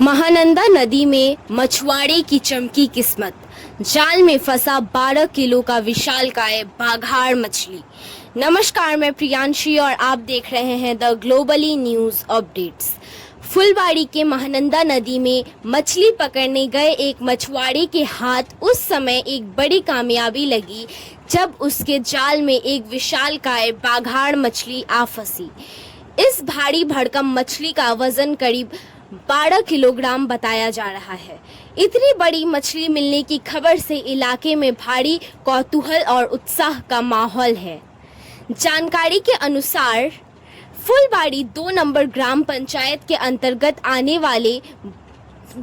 महानंदा नदी में मछुआरे की चमकी किस्मत। जाल में फंसा 12 किलो का विशालकाय बाघाड़ मछली। नमस्कार, मैं प्रियांशी और आप देख रहे हैं द ग्लोबली न्यूज अपडेट्स। फुलबाड़ी के महानंदा नदी में मछली पकड़ने गए एक मछुआरे के हाथ उस समय एक बड़ी कामयाबी लगी जब उसके जाल में एक विशालकाय बाघाड़ मछली आ फंसी। इस भारी भरकम मछली का वजन करीब 12 किलोग्राम बताया जा रहा है। इतनी बड़ी मछली मिलने की खबर से इलाके में भारी कौतूहल और उत्साह का माहौल है। जानकारी के अनुसार फुलबाड़ी 2 नंबर ग्राम पंचायत के अंतर्गत आने वाले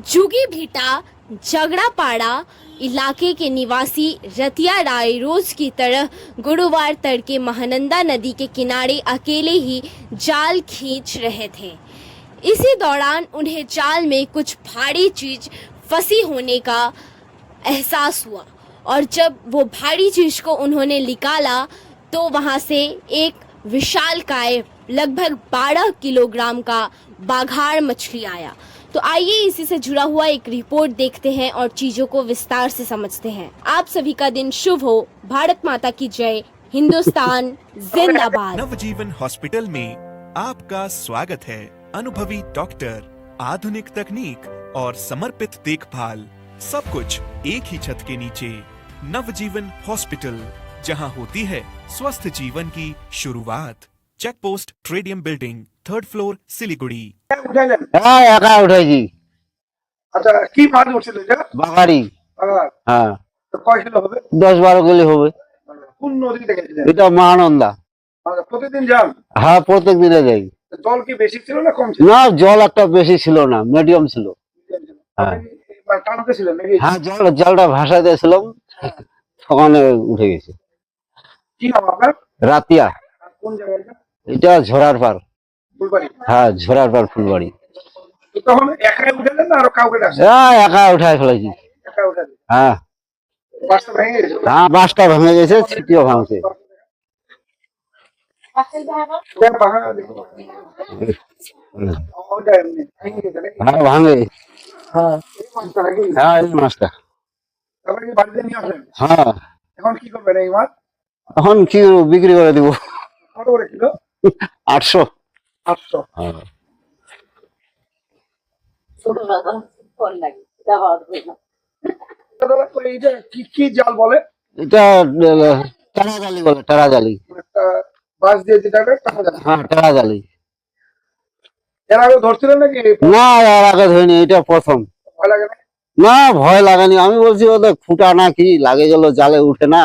जुगी भीटा झगड़ापाड़ा इलाके के निवासी रतिया राय रोज की तरह गुरुवार तड़के महानंदा नदी के किनारे अकेले ही जाल खींच रहे थे। इसी दौरान उन्हें जाल में कुछ भारी चीज फंसी होने का एहसास हुआ और जब वो भारी चीज को उन्होंने निकाला तो वहां से एक विशालकाय लगभग 12 किलोग्राम का बाघाड़ मछली आया। तो आइए इसी से जुड़ा हुआ एक रिपोर्ट देखते हैं और चीजों को विस्तार से समझते हैं। आप सभी का दिन शुभ हो। भारत माता की जय। हिंदुस्तान जिंदाबाद। नवजीवन हॉस्पिटल में आपका स्वागत है। अनुभवी डॉक्टर, आधुनिक तकनीक और समर्पित देखभाल, सब कुछ एक ही छत के नीचे। नवजीवन हॉस्पिटल, जहां होती है स्वस्थ जीवन की शुरुआत। चेक पोस्ट ट्रेडियम बिल्डिंग, 3rd फ्लोर, सिलीगुड़ी। হ্যাঁ একা উঠেছি। আচ্ছা, কি মাছ উঠছিল এটা? বাঙালি। বাগান। হ্যাঁ তো কয় কিলো হবে? 10-12 কিলো হবে। কোন নদী থেকে গেছিলেন? এটা মহানন্দা। আচ্ছা, প্রতিদিন যান? হ্যাঁ প্রত্যেক দিনে যাই। জল কি বেশি ছিল না কম ছিল? না জল একটা বেশি ছিল না, মিডিয়াম ছিল। হ্যাঁ। আপনি কি মানে টানতে ছিলেন নাকি? হ্যাঁ জালটা ভাসায় দিয়েছিলাম, তখন উঠে গেছে। কি নাম আপনার? রাতিয়া। আর কোন জায়গা এটা? এটা ঝোড়ার পার। ফুলবাড়ি। হ্যাঁ ঝোড়ার পার ফুলবাড়ি। তো তখন একাই উঠালেন না আরো কাউকে ডাকছেন? হ্যাঁ একা উঠায় ফেলেছি। একা উঠালেন? হ্যাঁ বাসটা ভেঙে গেছে? হ্যাঁ বাসটা ভেঙে গেছে, ছিটিও ভাঙছে। ওটা ভাঙা দেখো। ওটা এমনি ভেঙে গেছে নাকি? হ্যাঁ ভাঙে। হ্যাঁ। এই মাছটা নাকি? হ্যাঁ এই মাছটা। তারপরে কি বাড়িতে নিয়ে আসলেন? হ্যাঁ এখন কি করবেন এই মাছ? এখন কি বিক্রি করে দিব। কত করে কিলো? 800। 800। হ্যাঁ দাদা, তো এইটা কি কি জাল বলে? এটা টানা জালি বলে, টানা জালি। একটা বাঁশ দিয়ে যেটা টাকা জাল। হ্যাঁ টানা জালি। এর আগে ধরছিলেন নাকি? না এর আগে ধরিনি, এটা প্রথম। ভয় লাগে না? না ভয় লাগেনি, আমি বলছি ওদের ফুটা না কি লাগে গেল, জালে উঠে না।